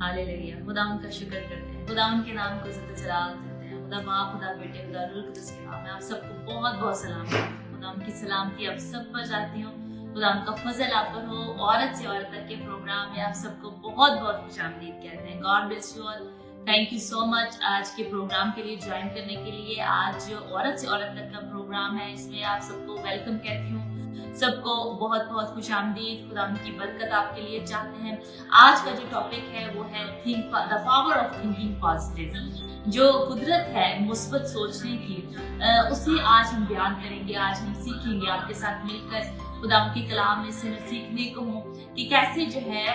Hallelujah, खुदा उनका शुक्र करते हैं, खुदा उनके नाम को ज़िंदा जलाल करते हैं। खुदा बाप, खुदा बेटे, खुदा रूह कुदस के नाम में आप सबको बहुत बहुत सलाम करती हूँ। खुदा उनकी सलामती आप सब पर जाती हूँ। खुदा उनका फजल आप पर हो। औरत से औरत तक के प्रोग्राम में आप सबको बहुत बहुत खुशामदीद कहते हैं। God bless you all. Thank you so much आज के प्रोग्राम के लिए ज्वाइन करने के लिए। आज औरत से औरत तक का प्रोग्राम है, इसमें आप सबको वेलकम कहती हूँ। सबको बहुत बहुत खुशामदीद। खुदा उनकी बरकत आपके लिए चाहते हैं। आज का जो टॉपिक है वो है the power of thinking positive. जो कुदरत है मुस्बत सोचने की, उसे आज हम बयान करेंगे, आज हम सीखेंगे आपके साथ मिलकर। खुदा उनके कलाम में से मैं सीखने को हूँ कि कैसे जो है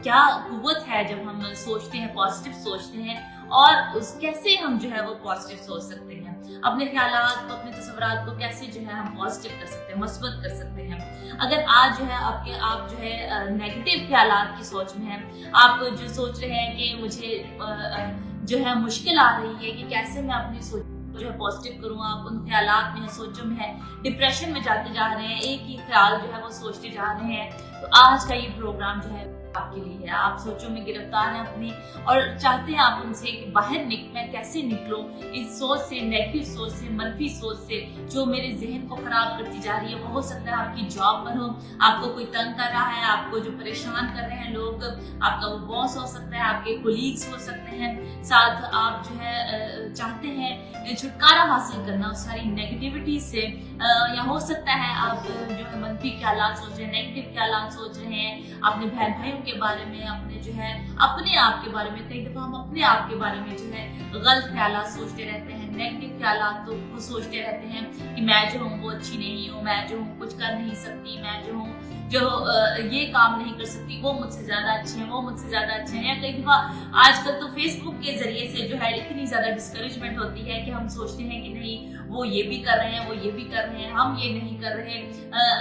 क्या कुव्वत है जब हम सोचते हैं, पॉजिटिव सोचते हैं, और कैसे हम जो है वो पॉजिटिव सोच सकते हैं। अपने ख्यालात को, अपने तस्वुरात को कैसे जो है हम पॉजिटिव कर सकते हैं, मस्बत कर सकते हैं। अगर आज जो है आप जो है नेगेटिव ख्यालात की सोच में हैं, आप जो सोच रहे हैं कि मुझे जो है मुश्किल आ रही है कि कैसे मैं अपनी सोच जो है पॉजिटिव करूँ, आप उन ख्यालात में, सोचों में है, डिप्रेशन में जाते जा रहे हैं, एक ही ख्याल जो है वो सोचते जा रहे हैं, तो आज का ये प्रोग्राम जो है आपके लिए है। आप सोचों में गिरफ्तार हैं अपनी और चाहते हैं आप उनसे कि बाहर मैं कैसे निकलूं इस सोच से, नेगेटिव सोच से, मनफी सोच से जो मेरे जहन को खराब करती जा रही है। वो हो सकता है आपकी जॉब पर हो, आपको कोई तंग कर रहा है, आपको जो परेशान कर रहे हैं लोग, आपका वो बॉस हो सकता है, आपके कोलीग्स हो सकते हैं, साथ आप जो है चाहते हैं छुटकारा हासिल करना उस सारी नेगेटिविटी से, या हो सकता है आप जो है मनफी ख्यालात सोच रहे हैं, नेगेटिव ख्यालात सोच रहे हैं अपने बहन भाइयों के बारे में, अपने जो है अपने आप के बारे में। कई दफा हम अपने आप के बारे में जो है गलत ख्यालात सोचते रहते हैं, नेगेटिव ख्यालात को सोचते रहते हैं कि मैं जो हूँ वो अच्छी नहीं हूँ, मैं जो हूँ कुछ कर नहीं सकती, मैं जो हूँ जो ये काम नहीं कर सकती, वो मुझसे ज्यादा अच्छे हैं, वो मुझसे ज्यादा अच्छे हैं। या कई दफा आजकल तो फेसबुक के जरिए से जो है इतनी ज्यादा डिस्करेजमेंट होती है कि हम सोचते हैं कि नहीं वो ये भी कर रहे हैं, वो ये भी कर रहे हैं, हम ये नहीं कर रहे,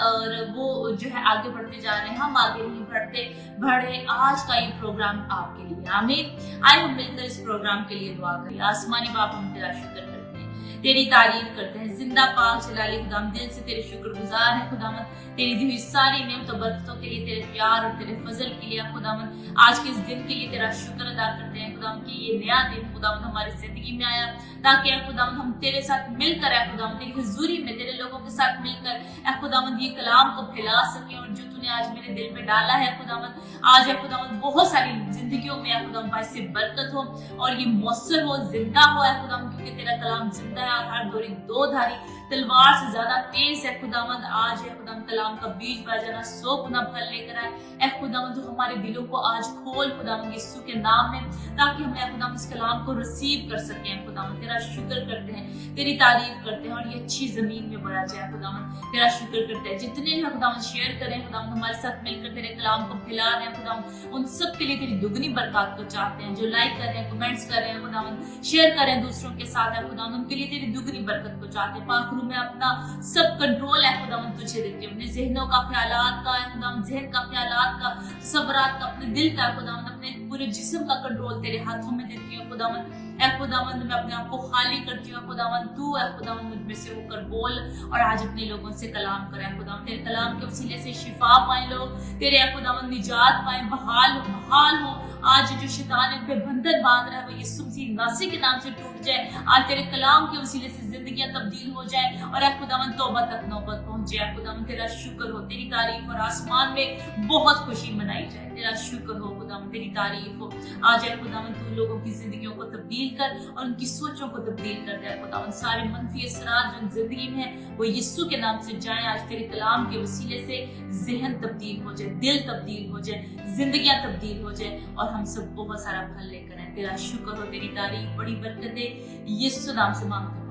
और वो जो है आगे बढ़ते जा रहे हैं, हम आगे नहीं बढ़े। आज का ये प्रोग्राम आपके लिए। आमीन। आइए हम मिलकर इस प्रोग्राम के लिए दुआ करें। आसमानी बाप, हम तेरा शुक्र करते हैं, तेरी तारीफ करते हैं। जिंदा पाक जलाली खुदाम, दिल से तेरे शुक्रगुजार है खुदामद, तेरी दी हुई सारी नेमतों बरकतों के लिए, तेरे प्यार और तेरे फजल के लिए खुदामद। आज के इस दिन के लिए तेरा शुक्र अदा करते हैं खुदाम कि ये नया दिन खुदामद हमारी जिंदगी में आया, ताकि खुदामद हम तेरे साथ मिलकर खुदामद तेरी हुजूरी में तेरे लोगों के साथ मिलकर खुदामद ये कलाम को फैला सके। और जो तूने आज मेरे दिल में डाला है खुदामद, आज खुदामद बहुत सारी जिंदगियों में खुदाम बाइस से बरकत हो और ये मौसर हो, जिंदा हो खुदाम, क्योंकि तेरा कलाम जिंदा है और हर दो धारी तलवार से ज्यादा तेज है खुदामद। आज खुदाम कलाम का बीज बजाना 100 गुना फल लेकर आए खुदामद। तो हमारे दिलों को आज खोल खुदामद यीशु के नाम में, ताकि हम खुदाम इस कलाम को रिसीव कर सकें खुदामद। तेरा शुक्र करते हैं, तेरी तारीफ करते हैं और ये अच्छी जमीन में बोया जाए खुदामद। तेरा शुक्र करते हैं जितने हैं खुदामद शेयर करें खुदामद, हमारे साथ मिलकर तेरे कलाम को फैला रहे हैं खुदामद, उन सब के लिए तेरी दुगनी बरकत को चाहते हैं। जो लाइक कर रहे हैं, कमेंट्स कर रहे हैं खुदामद, शेयर कर रहे हैं दूसरों के साथ खुदामद, उनके लिए तेरी दुगनी बरकत को चाहते हैं। पाक में अपना सब कंट्रोल खुदामद तुझे देते हैं, अपने जहनों का, ख्यालात का खुदामद, जहन का, ख्यालात का, सबरात का, अपने दिल का खुदामद, अपने पूरे जिस्म का कंट्रोल तेरे हाथों में देती हूँ खुदामद। खुदामद मैं अपने आप को खाली करती हूँ खुदामद, तू खुदामद मुझ में से होकर बोल और आज अपने लोगों से कलाम करे खुदामद। तेरे कलाम के वसीले से शिफा पाए लोग, तेरे खुदामद निजात पाए, बहाल हो। आज जो शैतान पे बंधन बांध रहा है वो यीशु मसीह नासरी के नाम से टूट जाए। आज तेरे कलाम के वसीले से जिंदगियां तब्दील हो जाए और खुदामद तौबा तक नौबत पहुंच जाए खुदामद। तेरा शुक्र हो, तेरी तारीफ और आसमान में बहुत खुशी मनाई जाए। तेरा शुक्र हो खुदामद, तेरी तारीफ हो। आज खुदामद तू लोगों की जिंदगियों को तब्दील कर और उनकी सोचों को तब्दील कर दे खुदामद। सारे मनफी असरात जो जिंदगी में है वो यीशु के नाम से जाए। आज तेरे कलाम के वसीले से जहन तब्दील हो जाए, दिल तब्दील हो जाए, जिंदगियां तब्दील हो जाए और हम सब बहुत सारा फल लेकर आए। तेरा शुक्र हो, तेरी तारीफ, बड़ी बरकतें यीशु नाम से मांगते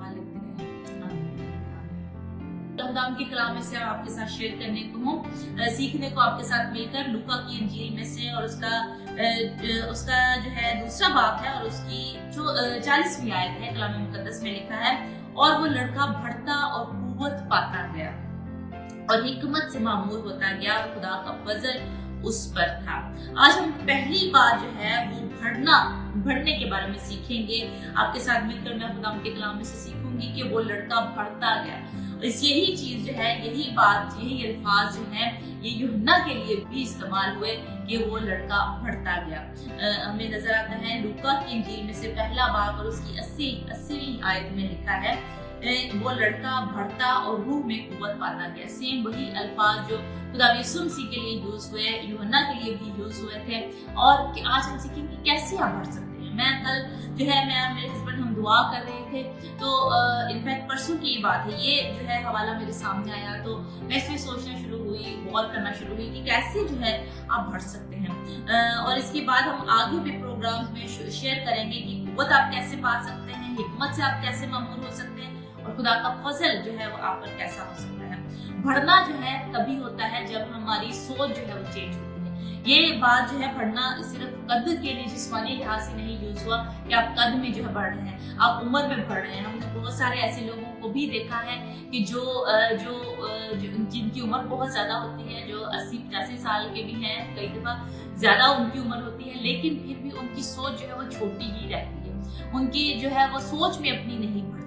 खुदाम के कलाम में से आपके साथ शेयर करने को हूँ, सीखने को आपके साथ मिलकर लूका की इंजील में से, और उसका जो है दूसरा बाब है और उसकी जो 40वीं आयत है कलाम मुकद्दस में लिखा है, और वो लड़का बढ़ता और कुव्वत पाता गया और हिकमत से मामूर होता गया और खुदा का फजल उस पर था। आज हम पहली बार जो है वो बढ़ना बढ़ने के बारे में सीखेंगे। आपके साथ मिलकर मैं खुदा के कलाम में से सीखूंगी कि वो लड़का बढ़ता गया। इस यही चीज जो है, यही बात, यही अल्फाज जो है ये यूहन्ना के लिए भी इस्तेमाल हुए कि वो लड़का बढ़ता गया। हमें नजर आता है लूका की इंजील में से पहला बाब और उसकी 80वीं आयत में लिखा है वो लड़का बढ़ता और रूह में कुव्वत पाता गया। सेम वही अल्फाज जो खुदा यीशु मसीह के लिए यूज हुए, यूहन्ना के लिए भी यूज हुए थे। और आज हम सीखेंगे कैसे आप बढ़ सकते हैं। मैं कल जो है मैं मेरे हस्बैंड हम दुआ कर रहे थे, तो इनफैक्ट परसों की बात है, ये जो है हवाला मेरे सामने आया, तो मैं इसमें सोचना शुरू हुई, गौर करना शुरू हुई कि कैसे जो है आप बढ़ सकते हैं। और इसके बाद हम आगे भी प्रोग्राम में शेयर करेंगे कि कुव्वत आप कैसे पा सकते हैं, हिकमत से आप कैसे मामूर हो सकते हैं, और खुदा का फजल जो है वो आप पर कैसा हो सकता है। बढ़ना जो है तभी होता है जब हमारी सोच जो है वो चेंज होती है। ये बात जो है बढ़ना सिर्फ कद के लिए जिस्मानी लिहाज से नहीं यूज हुआ कि आप कद में जो है बढ़ रहे हैं, आप उम्र में बढ़ रहे हैं। हमने बहुत सारे ऐसे लोगों को भी देखा है कि जो जिनकी उम्र बहुत ज्यादा होती है, जो 80-85 साल के भी हैं, कई दफा ज्यादा उनकी उम्र होती है, लेकिन फिर भी उनकी सोच जो है वो छोटी ही रहती है। उनकी जो है वो सोच में अपनी नहीं बढ़ते।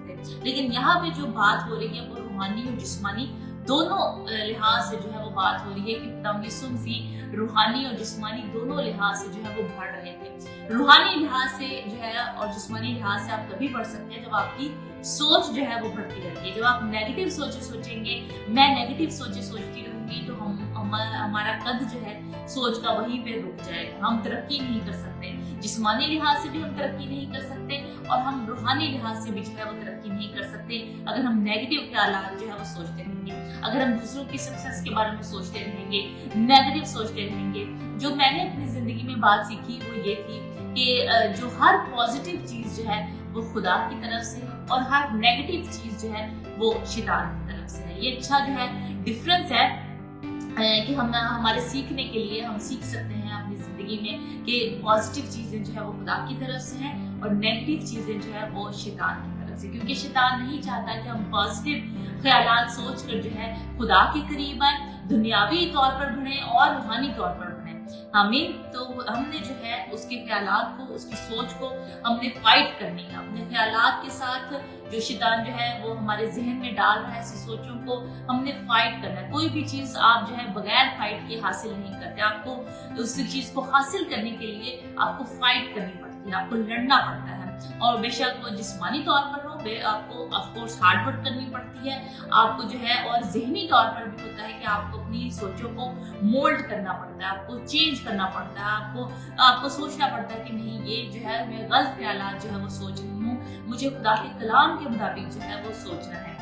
लेकिन यहाँ पे जो बात हो रही है वो रूहानी और जिस्मानी दोनों लिहाज से जो है वो बात हो रही है कि खुदा यीशु मसीह रूहानी और जिस्मानी दोनों लिहाज से जो है वो बढ़ रहे थे। रूहानी लिहाज से जो है और जिस्मानी लिहाज से आप तभी बढ़ सकते हैं जब आपकी सोच जो है वो बढ़ती रहती है। जब आप नेगेटिव सोचेंगे, मैं नेगेटिव सोचती रहूंगी, तो हमारा कद जो है सोच का वहीं पे रुक जाएगा। हम तरक्की नहीं कर सकते, जिस्मानी लिहाज से भी हम तरक्की नहीं कर सकते और हम रूहानी लिहाज से भी जो है वो तरक्की नहीं कर सकते अगर हम नेगेटिव ख्यालात जो है वो सोचते रहेंगे, अगर हम दूसरों की सक्सेस के बारे में सोचते रहेंगे, नेगेटिव सोचते रहेंगे। जो मैंने अपनी जिंदगी में बात सीखी वो ये थी कि जो हर पॉजिटिव चीज जो है वो खुदा की तरफ से है और हर नेगेटिव चीज जो है वो शैतान की तरफ से है। ये अच्छा जो है डिफरेंस है कि हम हमारे सीखने के लिए हम सीख सकते हैं अपनी जिंदगी में कि पॉजिटिव चीजें जो है वो खुदा की तरफ से हैं और नेगेटिव चीजें जो है वो शैतान की तरफ से। क्योंकि शैतान नहीं चाहता कि हम पॉजिटिव ख्यालात सोचकर जो है खुदा के करीब आए, दुनियावी तौर पर बढ़े और रूहानी तौर पर बढ़े। हमें तो हमने जो है उसके ख्यालात को, उसकी सोच को हमने फाइट करनी है। अपने ख्यालात के साथ जो शैतान जो है वो हमारे जहन में डाल रहा है ऐसी सोचों को हमने फाइट करना है। कोई भी चीज आप जो है बगैर फाइट के हासिल नहीं करते। आपको उस चीज को हासिल करने के लिए आपको फाइट करनी पड़ती है, आपको लड़ना पड़ता है। और बेशक वो जिस्मानी तौर पर हो, आपको ऑफ कोर्स हार्ड वर्क करनी पड़ती है आपको जो है, और ज़हनी तौर पर भी होता है कि आपको अपनी सोचों को मोल्ड करना पड़ता है, आपको चेंज करना पड़ता है, आपको सोचना पड़ता है कि नहीं ये जो है मैं गलत ख्यालात जो है वो सोच रही हूँ, मुझे खुदा के कलाम के मुताबिक जो है वो सोचना है।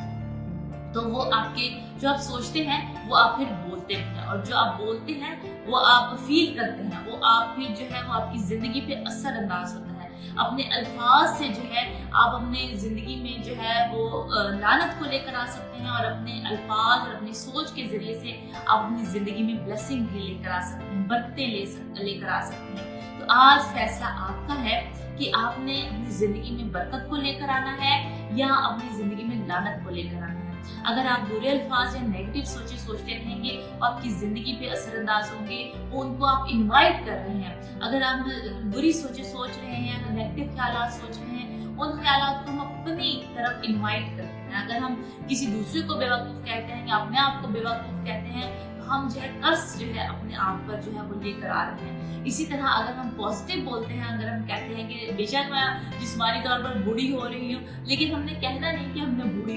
तो वो आपके जो आप सोचते हैं वो आप फिर बोलते हैं, और जो आप बोलते हैं वो आप फील करते हैं, वो आप फिर जो है वो आपकी जिंदगी पे असर अंदाज होता है। अपने अल्फाज से जो है आप अपने जिंदगी में जो है वो लानत को लेकर आ सकते हैं, और अपने अल्फाज और अपनी सोच के जरिए से आप अपनी जिंदगी में ब्लेसिंग भी लेकर आ सकते हैं, बरकतें लेकर आ सकते हैं। तो आज फैसला आपका है कि आपने अपनी जिंदगी में बरकत को लेकर आना है या अपनी जिंदगी में लानत को लेकर आना है। अगर आप बुरे अल्फाज या नेगेटिव सोचते रहेंगे तो आपकी जिंदगी पे असरअंदाज होंगे, उनको आप इनवाइट कर रहे हैं। अगर आप बुरी सोच रहे हैं, नेगेटिव ख्यालात सोच रहे हैं, उन ख्यालात को हम अपनी तरफ इनवाइट करते हैं। अगर हम किसी दूसरे को बेवकूफ कहते हैं या अपने आप को बेवकूफ कहते हैं, हम जो है कर्ज जो है अपने आप पर जो है वो लेकर आ रहे हैं। इसी तरह अगर हम पॉजिटिव बोलते हैं, अगर हम कहते हैं कि बेशक मैं जिस्मानी तौर पर बूढ़ी हो रही हूँ, लेकिन हमने कहना नहीं कि मैं बूढ़ी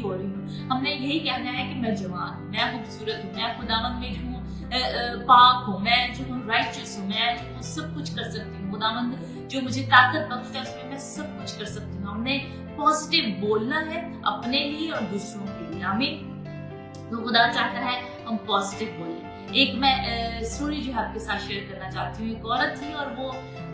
हो रही हूँ। हमने यही कहना है कि मैं जवान, मैं खूबसूरत हूँ, मैं खुदावंद में जो हूँ पाक हूँ, मैं जो हूँ राइचस हूँ, मैं जो हूँ सब कुछ कर सकती हूँ। खुदावंद जो मुझे ताकत बख्शता है उसमें मैं सब कुछ कर सकती हूँ। हमने पॉजिटिव बोलना है अपने लिए और दूसरों के लिए। आमीन। तो खुदा चाहता है हम पॉजिटिव बोलें। एक मैं स्टोरी जो है आपके साथ शेयर करना चाहती हूँ। एक औरत थी और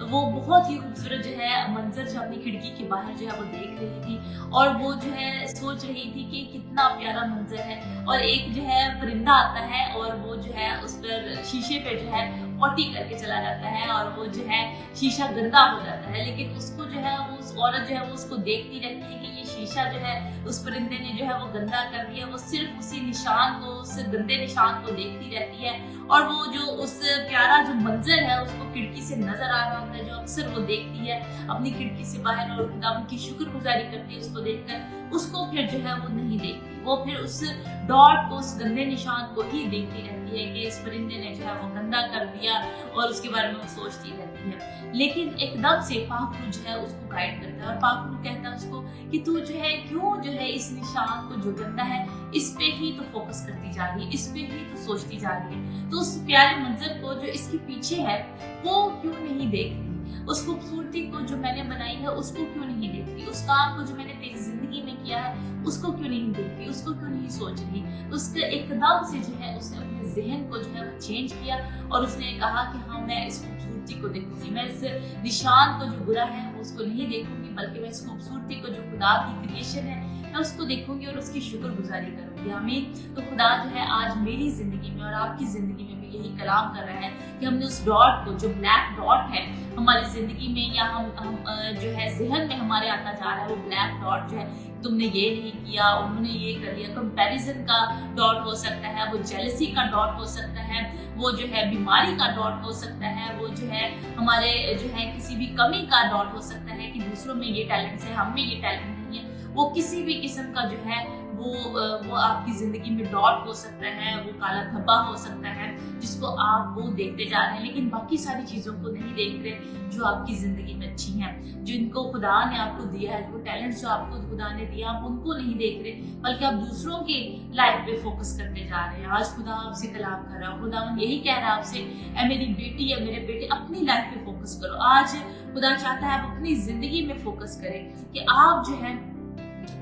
वो बहुत ही खूबसूरत जो है मंजर जो अपनी खिड़की के बाहर जो है वो देख रही थी, और वो जो है सोच रही थी कि कितना प्यारा मंजर है। और एक जो है परिंदा आता है और वो जो है उस पर शीशे पे जो है पॉटी करके चला जाता है और वो जो है शीशा गंदा हो जाता है, लेकिन उसको जो है वो उस औरत जो है वो उसको देखती रहती है कि ये शीशा जो है उस परिंदे ने जो है वो गंदा कर दिया। वो सिर्फ उसी निशान को, उस गंदे निशान को देखती रहती है और वो जो उस प्यारा जो मंजर है उसको खिड़की से नजर आ रहा होता है, जो अक्सर वो देखती है अपनी खिड़की से बाहर, और खुदावंद की शुक्रगुजारी करती है उसको देखकर, उसको फिर जो है वो नहीं देखती। वो फिर उस डॉट को, उस गंदे निशान को ही देखती रहती है कि इस परिंदे ने जो है वो गंदा कर दिया, और उसके बारे में वो सोचती रहती है। लेकिन एकदम से पाक रूह जो है उसको गाइड करता है और पाक रूह कहता है उसको कि तू जो है क्यों जो है इस निशान को जो गंदा है इस पे ही तो फोकस करती जा रही है, इस पे ही तो सोचती जा रही है। तो उस प्यारे मंजर को जो इसके पीछे है वो क्यों नहीं देख रही, उस खूबसूरती को जो मैंने बनाई है उसको क्यों नहीं देख रही, उस काम को जो मैंने तेरी जिंदगी में किया है उसको क्यों नहीं देख रही, उसको क्यों नहीं सोच रही। उसके एकदम से जो है उसने अपने जहन को जो है वो चेंज किया और उसने कहा कि हाँ मैं इस खूबसूरती को देखूंगी, मैं इस निशान को जो बुरा है उसको नहीं देखूंगी, बल्कि मैं इस खूबसूरती को जो खुदा की क्रिएशन है मैं उसको देखूंगी और उसकी शुक्रगुजारी करूंगी। आमीन। तो खुदा जो है आज मेरी जिंदगी में और आपकी जिंदगी में भी यही कलाम कर रहा है कि हमने उस डॉट को, जो ब्लैक डॉट है हमारी जिंदगी में, या हम जो है जहन में हमारे आता जा रहा है वो ब्लैक डॉट जो है, तुमने ये नहीं किया, उन्होंने ये कर लिया, कंपैरिजन का डॉट हो सकता है, वो जेलसी का डॉट हो सकता है, वो जो है बीमारी का डॉट हो सकता है, वो जो है हमारे जो है किसी भी कमी का डॉट हो सकता है कि दूसरों में ये टैलेंट है, हम में ये टैलेंट नहीं है। वो किसी भी किस्म का जो है वो आपकी जिंदगी में डॉट हो सकता है, वो काला धब्बा हो सकता है जिसको आप वो देखते जा रहे हैं, लेकिन बाकी सारी चीजों को नहीं देख रहे जो आपकी जिंदगी में अच्छी हैं, जिनको खुदा ने आपको दिया है, वो टैलेंट जो आपको खुदा ने दिया आप उनको नहीं देख रहे, बल्कि आप दूसरों की लाइफ पे फोकस करते जा रहे हैं। आज खुदा आपसे कलाम कर रहा है, खुदावन यही कह रहा है आपसे, ऐ मेरी बेटी या मेरे बेटे अपनी लाइफ पे फोकस करो। आज खुदा चाहता है आप अपनी जिंदगी में फोकस करें कि आप जो है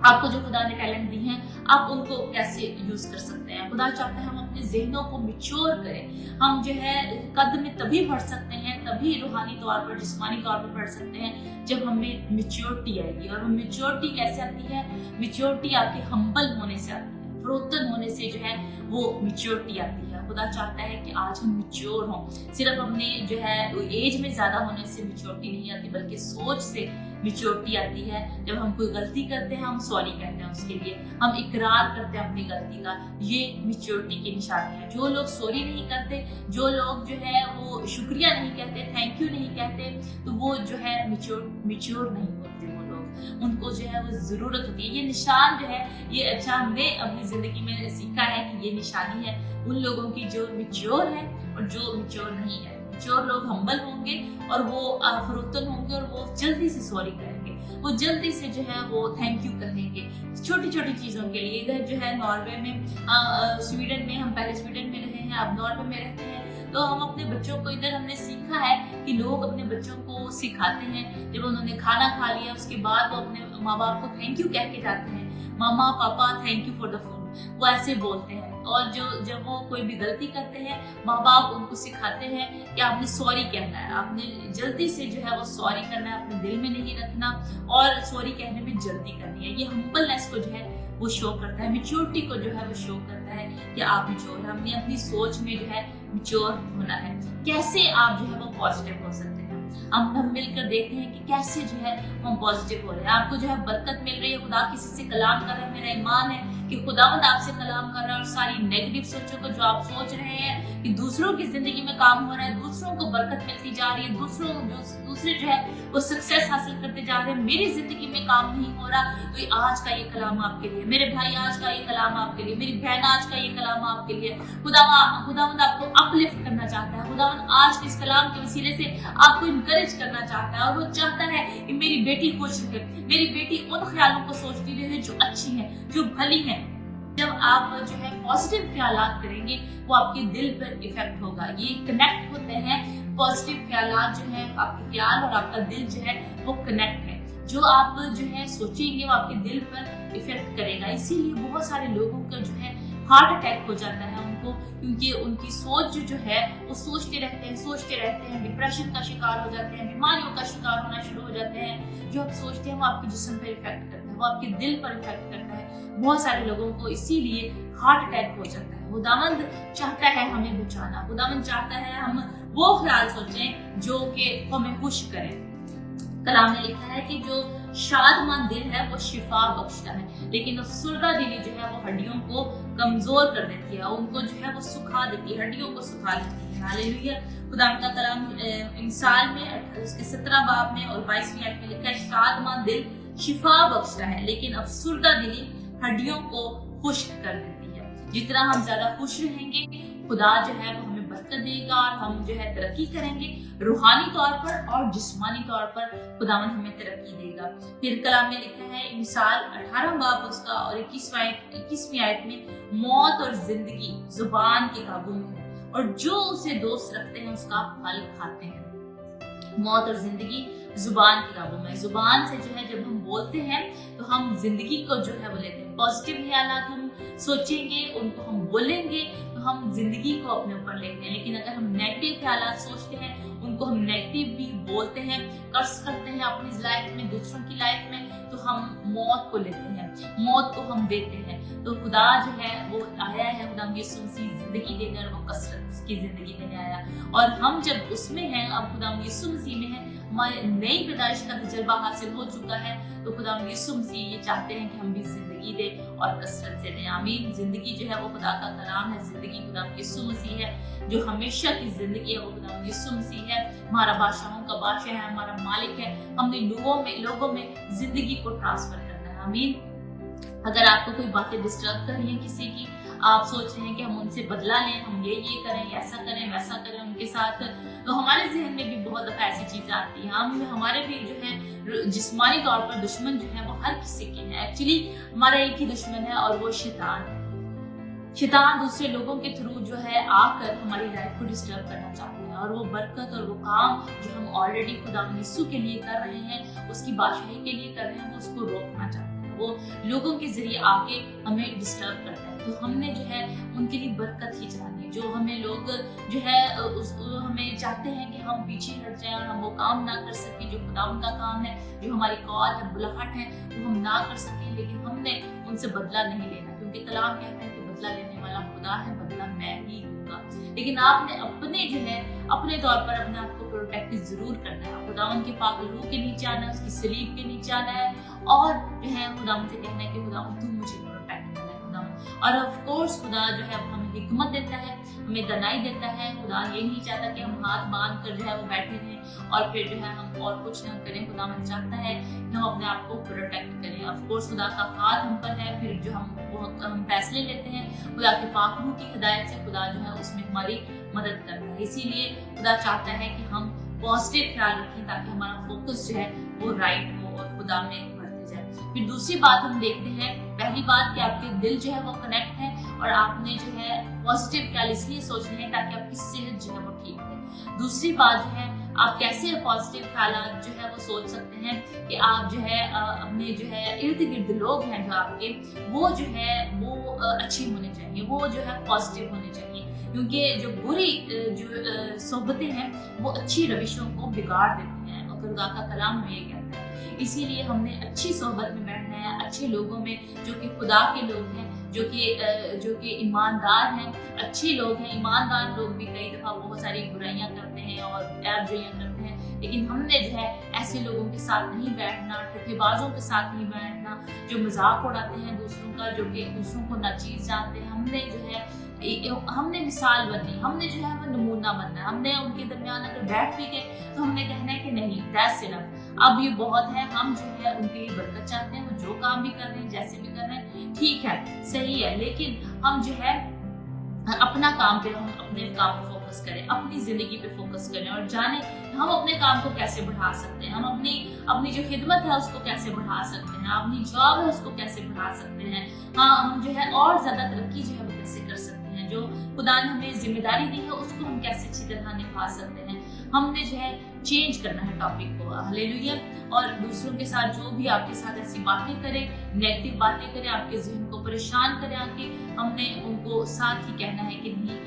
आपको जो खुदा ने टैलेंट दी हैं आप उनको कैसे यूज कर सकते हैं। खुदा चाहता है हम अपने ज़हनों को मैच्योर करें। हम जो है कद में तभी बढ़ सकते हैं, तभी रूहानी तौर पर, जिस्मानी तौर पर बढ़ सकते हैं जब हमें मैच्योरिटी आएगी। और वो मैच्योरिटी कैसे आती है? मैच्योरिटी आपके हम्बल होने से आती है, फरोतन होने से जो है वो मैच्योरिटी आती है। खुदा चाहता है कि आज हम मैच्योर हों। सिर्फ हमने जो है एज में ज्यादा होने से मैच्योरिटी नहीं आती, बल्कि सोच से मैच्योरिटी आती है। जब हम कोई गलती करते हैं हम सॉरी कहते हैं, उसके लिए हम इकरार करते हैं अपनी गलती का, ये मैच्योरिटी की निशानी है। जो लोग सॉरी नहीं करते, जो लोग जो है वो शुक्रिया नहीं कहते, थैंक यू नहीं कहते, तो वो जो है मैच्योर नहीं होते। वो लोग, उनको जो है वो जरूरत होती है। ये निशान जो है ये अच्छा हमने अपनी जिंदगी में सीखा है कि ये निशानी है उन लोगों की जो मैच्योर है और जो मैच्योर नहीं है। मैच्योर लोग हम्बल होंगे और वो फरोतन होंगे और वो जल्दी से सॉरी करेंगे, वो जल्दी से जो है वो थैंक यू करेंगे छोटी छोटी चीजों के लिए। इधर जो है नॉर्वे में, स्वीडन में, हम पहले स्वीडन में रहे हैं, अब नॉर्वे में रहते हैं, तो हम अपने बच्चों को, इधर हमने सीखा है कि लोग अपने बच्चों को सिखाते हैं, जब उन्होंने खाना खा लिया उसके बाद वो अपने माँ बाप को थैंक यू कह के जाते हैं, मामा पापा thank you for the food, वो ऐसे बोलते हैं। और जब वो कोई भी गलती करते हैं, माँ बाप उनको सिखाते हैं कि आपने सॉरी कहना है, आपने जल्दी से जो है वो सॉरी करना है, अपने दिल में नहीं रखना और सॉरी कहने में जल्दी करनी है। ये हम्बलनेस को जो है वो शो करता है, मैच्योरिटी को जो है वो शो करता है कि आप मैच्योर हैं। हमने अपनी सोच में जो है मैच्योर होना है। कैसे आप जो है वो पॉजिटिव हो सकते हैं? हम मिलकर देखते हैं कि कैसे जो है हम पॉजिटिव हो रहे हैं। आपको जो है बरकत मिल रही है, खुदा किसी से कलाम कर रहा है। मेरा ईमान है कि खुदावंद आपसे कलाम कर रहा है और सारी नेगेटिव सोचों को जो आप सोच रहे हैं कि दूसरों की जिंदगी में काम हो रहा है, दूसरों को बरकत मिलती जा रही है, दूसरे जो है वो सक्सेस हासिल करते जा रहे हैं, मेरी जिंदगी में काम नहीं हो रहा, तो आज का ये कलाम आपके लिए, मेरे भाई आज का ये कलाम आपके लिए, मेरी बहन आज का ये कलाम आपके लिए। खुदावंद आपको अपलिफ्ट करना चाहता है। खुदावंद आज के इस कलाम के वसीले से आपको इनकरेज करना चाहता है और वो चाहता है कि मेरी बेटी खुश रहे, मेरी बेटी उन ख्यालों को सोचती रहे जो अच्छी हैं, जो भली हैं। जब आप जो है पॉजिटिव ख्यालात करेंगे वो आपके दिल पर इफेक्ट होगा। ये कनेक्ट होते हैं, पॉजिटिव ख्यालात जो है, आपके ख्याल और आपका दिल जो है वो कनेक्ट है। जो आप जो है सोचेंगे वो आपके दिल पर इफेक्ट करेगा। इसीलिए बहुत सारे लोगों का जो है हार्ट अटैक हो जाता है उनको, क्योंकि उनकी सोच जो है वो सोचते रहते हैं, डिप्रेशन का शिकार हो जाते हैं, बीमारियों का शिकार होना शुरू हो जाते हैं। जो आप सोचते हैं वो आपके जिस्म पर इफेक्ट करता है, वो आपके दिल पर इफेक्ट करता है। बहुत सारे लोगों को इसीलिए हार्ट अटैक हो जाता है। हैं। खुदावंद चाहता है हमें बचाना, खुदावंद चाहता है हम वो ख्याल सोचें जो कि हमें खुश करें। कलाम ने लिखा है कि जो शादमान दिल है वो शिफा बख्शता है, लेकिन अफसरदा दिली जो है वो हड्डियों को कमजोर कर देती है, उनको जो है वो सुखा देती है, हड्डियों को सुखा देती है। हालेलुया। खुदा का कलाम इंसाल में उसके 17 बाब में और 22वीं आयत में लिखा है, शादमान दिल शिफा बख्शता है, लेकिन अफसरदा दिली हड्डियों को खुश्क कर देती है। जितना हम ज्यादा खुश रहेंगे, खुदा जो है वो हमें बरकत देगा और हम जो है तरक्की करेंगे रूहानी तौर पर और जिस्मानी तौर पर। खुदावंद हमें तरक्की देगा। फिर कलाम में लिखा है इंसाल 18 बाब उसका और 21वीं आयत में, मौत और जिंदगी जुबान के काबू में है और जो उसे दोस्त रखते हैं उसका फल खाते हैं। मौत और जिंदगी जुबान के काबू में। जुबान से जो है जब हम बोलते हैं तो हम जिंदगी को जो है वो लेते हैं। पॉजिटिव ख्यालात हम सोचेंगे, उनको हम बोलेंगे तो हम जिंदगी को अपने ऊपर लेते हैं। लेकिन अगर हम नेगेटिव ख्यालात सोचते हैं, उनको हम नेगेटिव भी बोलते हैं, कर्ज करते हैं अपनी लाइफ में, दूसरों की लाइफ में, तो हम मौत को लेते हैं, मौत को हम देते हैं। तो खुदा जो है वो आया है, खुदा यीशु मसीह जिंदगी देने और वो कसरत की जिंदगी देने आया। और हम जब उसमें हैं, अब खुदा यीशु मसीह में है, हमारे नई पैदाइश का तजुर्बा हासिल हो चुका है, तो खुदा यीशु मसीह ये चाहते हैं कि हम भी जिंदगी दें और कसरत से दें। आमीन। जिंदगी जो है वो खुदा का कलाम है, जिंदगी खुदा यीशु मसीह है, जो हमेशा की जिंदगी है वो खुदा यीशु मसीह है। हमारा बादशाहों का बादशाह है, हमारा मालिक है। हमने लोगों में जिंदगी को ट्रांसफर करना है। आमीन। अगर आपको कोई बातें डिस्टर्ब कर रही है किसी की, आप सोच रहे हैं कि हम उनसे बदला लें, हम ये करें, ऐसा करें, वैसा करें उनके साथ, तो हमारे जहन में भी बहुत दफा ऐसी चीजें आती हैं। हमारे भी जो है जिस्मानी तौर पर दुश्मन जो है वो हर किसी के हैं। एक्चुअली हमारा एक ही दुश्मन है और वो शैतान है। शैतान दूसरे लोगों के थ्रू जो है आकर हमारी लाइफ को डिस्टर्ब करना चाहते हैं और वो बरकत और वो काम जो हम ऑलरेडी खुदा यीशु के लिए कर रहे हैं, उसकी बादशाही के लिए कर रहे हैं, वो उसको रोकना चाहते हैं। वो लोगों के जरिए आके हमें डिस्टर्ब करते हैं। तो हमने जो है उनके लिए बरकत ही चाहनी है। जो हमें लोग जो है हमें चाहते हैं कि हम पीछे हट जाएं और हम वो काम ना कर सकें जो खुदा उनका काम है, जो हमारी कॉल है, बुलाहट है, वो हम ना कर सकें। लेकिन हमने उनसे बदला नहीं लेना, क्योंकि कलाम कहता है कि बदला लेने वाला खुदा है, बदला मैं ही लूंगा। लेकिन आपने अपने जो है अपने तौर पर अपने आप को प्रोटेक्ट जरूर करना है। खुदावन के पाक रूह के नीचे आना है, उसकी सलीब के नीचे आना है और जो है खुदावन से कहना है कि खुदावन तू मुझे प्रोटेक्ट करना है खुदावन। और ऑफ कोर्स खुदा जो है हमें हिकमत देता है, हमें दनाई देता है। खुदा ये नहीं चाहता कि हम हाथ बांध कर जो है वो बैठे रहें और फिर जो है हम और कुछ ना करें। खुदावन चाहता है कि हम अपने आप को प्रोटेक्ट करें। ऑफ कोर्स खुदा का हाथ हम पर है, फिर जो हम फैसले लेते हैं खुदा के पाक रूह की हिदायत से, खुदा जो है उसमें हमारी मदद करता है। इसीलिए खुदा चाहता है कि हम पॉजिटिव ख्याल रखें ताकि हमारा फोकस जो है वो राइट हो और खुदा में बढ़ते जाए। फिर दूसरी बात हम देखते हैं, पहली बात कि आपके दिल जो है वो कनेक्ट है और आपने जो है पॉजिटिव ख्याल इसलिए सोचने हैं ताकि आपकी सेहत जो है वो ठीक है। दूसरी बात जो है आप कैसे पॉजिटिव ख्यालात जो है वो सोच सकते हैं कि आप जो है अपने जो है इर्द गिर्द लोग हैं जो आपके, वो जो है वो अच्छे होने चाहिए, वो जो है पॉजिटिव होने चाहिए। क्योंकि जो बुरी जो सोबतें हैं वो अच्छी रविशों को बिगाड़ देती हैं और खुदा का कलाम में ये कहता है। इसीलिए हमने अच्छी सोहबत में बैठना है, अच्छे लोगों में जो कि खुदा के लोग हैं, जो कि ईमानदार हैं, अच्छे लोग हैं। ईमानदार लोग भी कई दफा बहुत सारी बुराइयां करते हैं और ऐबजोइयां करते हैं, लेकिन हमने जो है ऐसे लोगों के साथ नहीं बैठना, ठठेबाजों के साथ नहीं बैठना, जो मजाक उड़ाते हैं दूसरों का, जो कि दूसरों को नाचीज जानते हैं। हमने मिसाल बननी, हमने जो है वो नमूना बनना है। हमने उनके दरमियान अगर बैठ भी गए तो हमने कहना है कि नहीं, दैट्स इनफ, अब ये बहुत है। हम जो है उनके लिए बरकत चाहते हैं, वो जो काम भी कर रहे हैं, जैसे भी कर रहे हैं, ठीक है, सही है, लेकिन हम जो है अपना काम पे, हम अपने काम पे फोकस करें, अपनी जिंदगी पे फोकस करें और जाने हम अपने काम को कैसे बढ़ा सकते हैं, हम अपनी जो खिदमत है उसको कैसे बढ़ा सकते हैं, अपनी जॉब है उसको कैसे बढ़ा सकते हैं। हाँ, हम जो है और ज्यादा तरक्की जो है वो कैसे कर सकते हैं, जो खुदा ने हमें जिम्मेदारी दी है उसको हम कैसे अच्छी तरह निभा सकते हैं। हमने जो है चेंज करना है टॉपिक को, हालेलुया। और दूसरों के साथ जो भी आपके साथ ऐसी बातें करें, नेगेटिव बातें करें, आपके ज़हन को परेशान करें आके, हमने उनको साथ ही कहना है कि नहीं,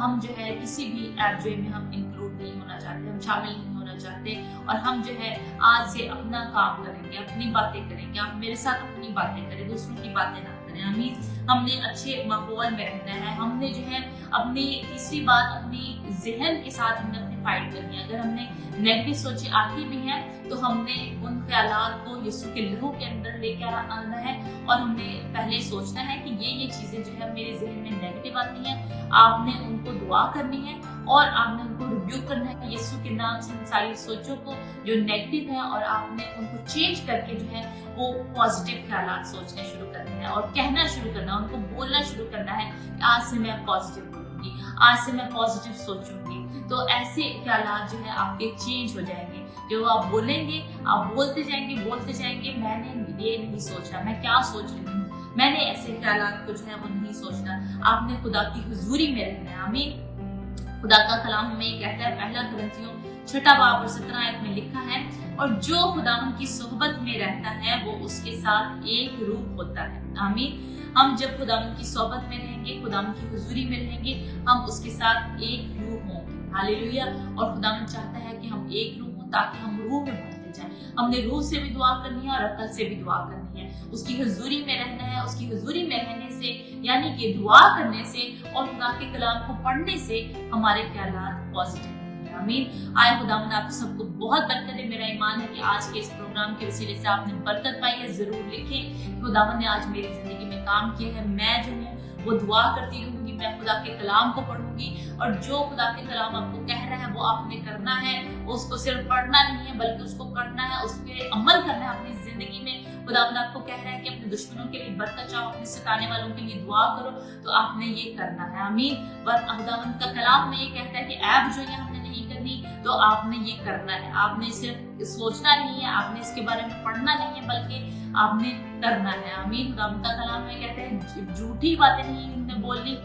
हम जो है किसी भी ऐबजोई में हम इंक्लूड नहीं होना चाहते, हम शामिल नहीं होना चाहते और हम जो है आज से अपना काम करेंगे, अपनी बातें करेंगे। आप मेरे साथ अपनी बातें करें, दूसरों की बातें ना करें। है। आमीन। हमने अच्छे माहौल में रहना है। हमने जो है अपनी तीसरी बात अपनी ज़हन के साथ हमने अपनी फाइट करनी है। अगर हमने नेगेटिव सोचे आती भी हैं तो हमने उन ख्यालात को यीशु के लहू के अंदर लेकर आना है और हमने पहले सोचना है कि ये चीज़ें जो है मेरे जहन में नेगेटिव आती हैं, आपने उनको दुआ करनी है और आपने उनको रिब्यूक करना है यीशु के नाम से, इन सारी सोचों को जो नेगेटिव है, और आपने उनको चेंज करके जो है वो पॉजिटिव ख्यालात सोचने शुरू करने हैं और कहना शुरू करना, उनको बोलना शुरू करना है कि आज से मैं पॉजिटिव बोलूंगी, आज से मैं पॉजिटिव सोचूंगी। तो ऐसे ख्यालात जो है आपके चेंज हो जाएंगे। जो आप बोलेंगे, आप बोलते जाएंगे मैंने ये नहीं सोचा, मैं क्या सोच रही हूँ, मैंने ऐसे ख्यालात को जो है वो नहीं सोचना। आपने खुदा की हुजूरी में रहना है। आमीन। खुदा का कलाम हमें ये कहता है, पहला कुरिन्थियों 6 बाब और 17 आयत में लिखा है, और जो खुदावन की सोहबत में रहता है वो उसके साथ एक रूप होता है। आमीन। हम जब खुदावन की सोहबत में रहेंगे, खुदावन की हुजूरी में रहेंगे, हम उसके साथ एक रूप होंगे। हालेलुया। और खुदावन चाहता है कि हम एक रूप हो ताकि हम रूह में बढ़ते जाएं। हमने रूह से भी दुआ करनी है और अकल से भी दुआ करनी है। उसकी हुजूरी में रहना है। उसकी हुजूरी में रहने से यानी कि दुआ करने से और खुदा के कलाम को पढ़ने से हमारे ख्यालात पॉजिटिव। आमीन। आए खुदावन आप सबको बहुत बरकत है। मेरा ईमान है कि आज के इस प्रोग्राम के वसीले से आपने बरकत पाई है। जरूर लिखें, खुदावन ने आज मेरी जिंदगी में काम किया है। मैं जो हूँ वो दुआ करती रहूंगी, मैं खुदा के कलाम को पढ़ूंगी और जो खुदा के कलाम आपको कह रहा है वो आपने करना है। उसको सिर्फ पढ़ना नहीं है बल्कि उसको करना है, उस पर अमल करना है अपनी जिंदगी में। खुदावन आपको कह रहा है कि अपने दुश्मनों के लिए बरकत चाहो, अपने सताने वालों के लिए दुआ करो, तो आपने ये करना है। आमीन। पर खुदावन का कलाम में ये कहता है कि ऐब जो है हमने नहीं करनी, तो आपने ये करना है। आपने सिर्फ सोचना नहीं है, आपने इसके बारे में पढ़ना नहीं है बल्कि आपने करना है। आमीन। खुदावन का कलाम में कहते हैं झूठी बातें नहीं हमने बोलनी,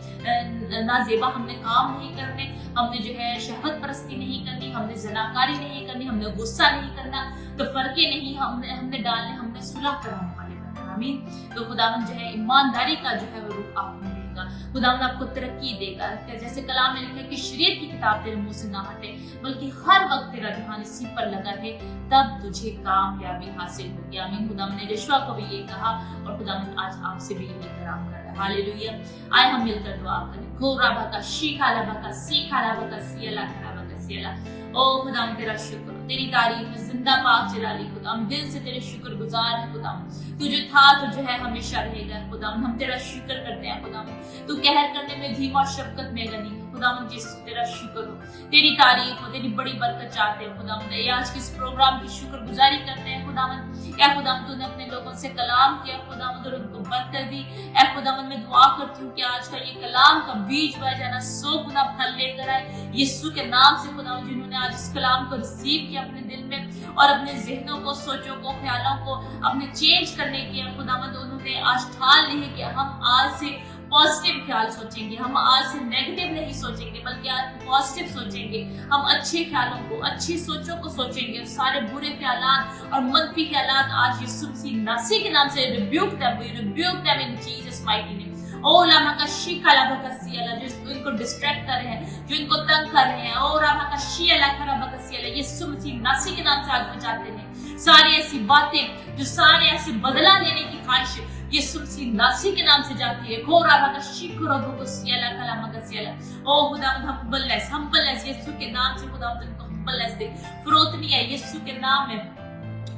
नाजेबा हमने काम नहीं करने, हमने जो है शहवत परस्ती नहीं करनी, हमने जनाकारी नहीं करनी, हमने गुस्सा नहीं करना, तो फर्के नहीं हमने डालने, हमने सुलह कराने वाले बनना। आमीन। तो खुदावन जो है ईमानदारी का जो है वो रूप आपको देगा। खुदावन आपको तरक्की देगा। जैसे कलाम में लिखा है कि शरीयत की किताब तेरे मुंह से ना हटे बल्कि हर वक्त तेरा ध्यान इसी पर लगा है, तब तुझे कामयाबी हासिल होगी। आमीन। खुदावन ने यहोशुआ को भी ये कहा और खुदावन आज आपसे भी यही कलाम कर रहा है। हालेलुया। आए हम मिलकर दुआ करें। गोराबा का शीखाला बका सीखाला बका सियला खराबा का सियला। ओ खुदावन तेरा शुक्र, तेरी तारीफ है जिंदा पाक जलाली। खुदावन दिल से तेरे शुक्रगुजार है। खुदावन तू जो था तो जो है हमेशा रहेगा। खुदावन हम तेरा शुक्र करते हैं। खुदावन तू कहर करने में धीमा, शफकत में गनी है। खुदावन यीशु तेरा शुक्र हो, तेरी तारीफ हो, तेरी बड़ी बरकत चाहते हैं। खुदावन ये आज के इस प्रोग्राम की शुक्रगुजारी करते हैं। खुदावन या खुदावन तूने अपने लोगों से कलाम किया, खुदावन तो उनको बरकत दी। ऐ खुदावन मैं दुआ करती हूँ कि आज का ये कलाम का बीज बह जाना 100 गुना फल लेकर आए यीशु के नाम से। खुदावन जिन्होंने आज इस कलाम को रिसीव किया अपने दिल में और अपने जहनों को, सोचों को, ख्यालों को अपने चेंज करने की खुदावन उन्होंने आज ठान ली है कि हम आज से पॉजिटिव ख्याल सोचेंगे, हम आज से नेगेटिव नहीं सोचेंगे बल्कि आज पॉजिटिव सोचेंगे। हम अच्छे ख्यालों को, अच्छी सोचों को सोचेंगे। सारे बुरे ख्यालात और मनफी ख्यालात आज यीशु मसीह नासी के नाम से rebuke them in Jesus mighty name. ओ लामा का शीकाला बकसियाला जो इनको डिस्ट्रैक्ट कर रहे हैं, जो इनको तंग कर रहे हैं, ओ लामा का शीला खरा बकसियाला यीशु मसीह नासी के नाम से आज बचाते हैं। सारी ऐसी बातें जो सारे ऐसे बदला लेने की ख्वाहिश यीशु मसीह नासी के नाम से जाती है। घोरा का शिकरो बकसियाला कलामा कसियाला। ओ खुदावंद हम्बलनेस यीशु के नाम से खुदावंद इनको हम्बलनेस दे, फरोतनी है यीशु के नाम में।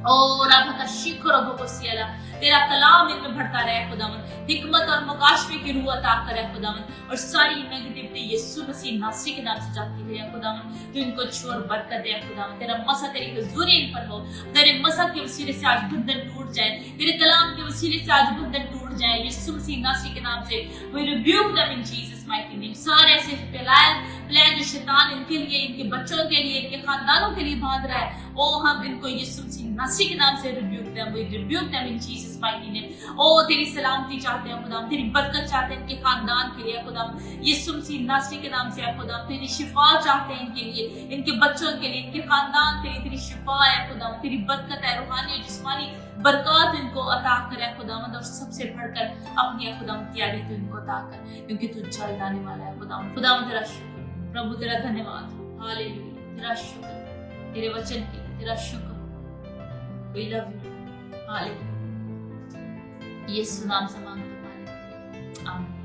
और का शिकरो बकसियाला तेरा कलाम इनमें भरता रहे खुदावन, हिकमत और मुकाशफे की रूह अता करे खुदावन, और सारी नेगेटिविटी यीशु मसीह नासरी के नाम से जाती है खुदावन। तू इनको छोड़ बरकत दे खुदावन। तेरा मसा तेरी हुजूरी इन पर हो, तेरे मसा के वसीले से आज बंधन टूट जाए, तेरे कलाम के वसीले से आज बंधन टूट जाए यीशु मसीह नासरी के नाम से। We rebuke them in Jesus mighty name. सारे ऐसे प्लान जो शैतान इनके लिए, इनके बच्चों के लिए, इनके खानदानों के लिए बांध रहा है, ओ हम इनको यीशु मसीह नासरी के नाम से rebuke them, we rebuke them in Jesus mighty name. ओ तेरी सलामती चाहते हैं खुदाम, तेरी बरकत चाहते हैं इनके खानदान के लिए खुदाम, यीशु मसीह नासरी के नाम से खुदाम। तेरी शिफा चाहते हैं इनके लिए, इनके बच्चों के लिए, इनके खानदान के लिए तेरी शिफा है खुदाम। तेरी बरकत है, रूहानी और जिस्मानी बरकत इनको अता करे खुदावंद, और सबसे बढ़कर अपनी खुदावंद तैयारी तू इनको अता कर, क्योंकि तू जल्द आने वाला है खुदावंद। खुदावंद तेरा शुक्र प्रभु, तेरा धन्यवाद, हालेलुया, तेरा शुक्र, तेरे वचन के लिए तेरा शुक्र। We love you, hallelujah. यीशु नाम से मांगते آمین.